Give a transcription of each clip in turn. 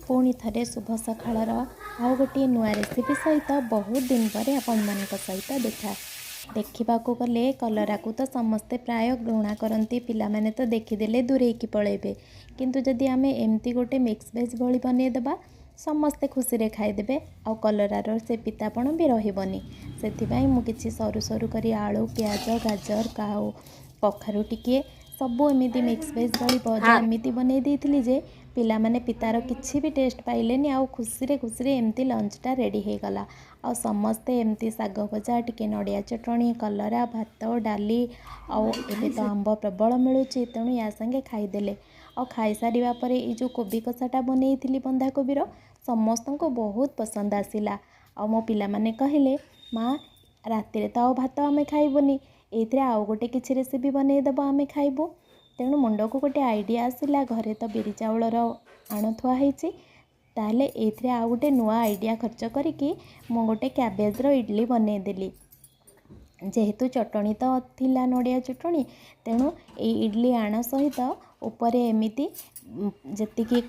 पुणी थे शुभ सकाळ आउ गोटे नुआ रेसिपी सहित बहुत दिन पर आपण सहित देखा गले कलरा को तो समस्ते प्राय घृणा करती पिला तो देखीदे दूरे की पलैबे किंतु जदि आम एमती गोटे मिक्स वेज भली बनईदेबा समस्ते खुशी रे खाईदेबे आ कलरार से पितापण भी रही से मुझे सरू सरू कर आलू प्याज गाजर काउ कखारू टिके सबू एमती मिक्स वेज भली भजा एमती बनई देइथिली जे पिला माने पितार किछि भी टेस्ट पाइलेनी आ खुशी एमती लंचटा रेडी हो गला आ समस्ते एमती साग भजा टिके नड़िया चटणी कलरा भात डाली आबे तो आंब प्रबल मिलूँ तेणु या संगे खाईदेले और खाई सारिबा परे ये जो कोबी कषाटा बनई बंधाकोबीर समस्त को बहुत पसंद आसिला आ मो पिला माने कहले माँ राति तो भात आम खाइबुनी ये आउ गोटे किसी रेसिपी बनईदेव आम खाइबू तेणु मुंड को गोटे आइडिया आसिला घरे तो बिरी चाउलर आण थुआई ताहले ये आउ गोटे नुआ आइडिया खर्च करी मु गोटे कैबेजर इडली बनईदेली जेहेतु चटणी तो थिला नड़िया चटणी तेणु ये इडली आण सहित उपरे एमिति जेतिकी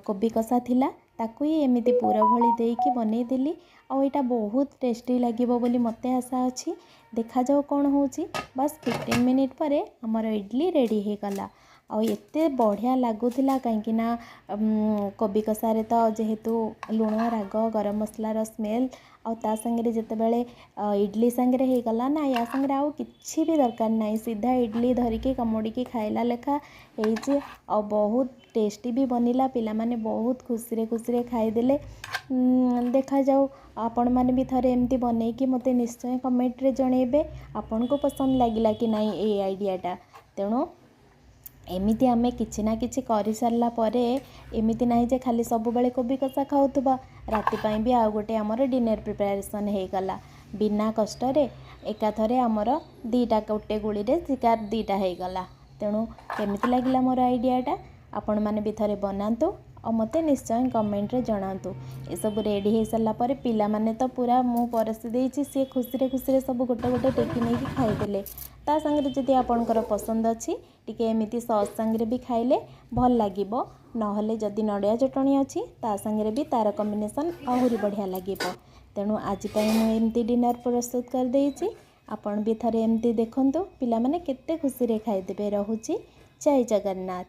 कोबी कषा थिला ताकू ही एमिति पूरा भली देकी बनईदेली आ यहाँ बहुत टेस्टी लगे बोली मते आशा अच्छी देखा जाओ कौन होची बस 15 मिनिट पर आमर इडली रेडी हो गला आ एते बढ़िया लगुला कहीं कोबी कषारे तो जेहेतु लुण राग गरम मसलार स्मेल आ संगे जितेबाला इडली सांगे हो गला ना या संगे आउ किछि भी दरकार नहीं सीधा इडली धरिकी कमुड़ी खाइला लेखा होइछि आ बहुत टेस्टी भी बनिला पिला माने बहुत खुशी खाईदेले। देखा जाऊ आपण माने भी थरे एमती बनईकी मते निश्चय कमेंट रे जणेबे आपण को पसंद लागिला कि नहीं ए आइडियाटा तेणु एमिति आमे किछि ना किछि करि सारला परे एमिति नाही जे खाली सब बेले कोबी कषा खाउथबा राति पई भी आ गोटे हमर डिनर प्रिपरेशन हे गला बिना कष्ट रे एकाथरे हमर दीटा गोटे गुली रे शिकार दीटा हे गला तेणु केमिति लागिला मोर आइडियाटा आपण माने भी थरे बनांतु और मते निश्चय कमेंट रे जणांतु ए सब रेडी हो सारा पर पिला माने तो पूरा मु परसी देइछि सी खुशी सब गोटे गोटे टेकी नहीं कि खाईदेले ता संगे जदि आपणकर पसंद अच्छी टिके एमिति सॉस संगे भी खाइले भल लागिबो नहले जदि नड़िया चटणी अच्छी ता संगे भी तार कॉम्बिनेशन आहुरी बढ़िया लागिबो तेणु आज पई मु एमिति डिनर प्रस्तुत कर देइछि आपण भी थरे एमिति देखंतु पिला माने केते खुशी रे खाईदेबे। रहुछि जय जगन्नाथ।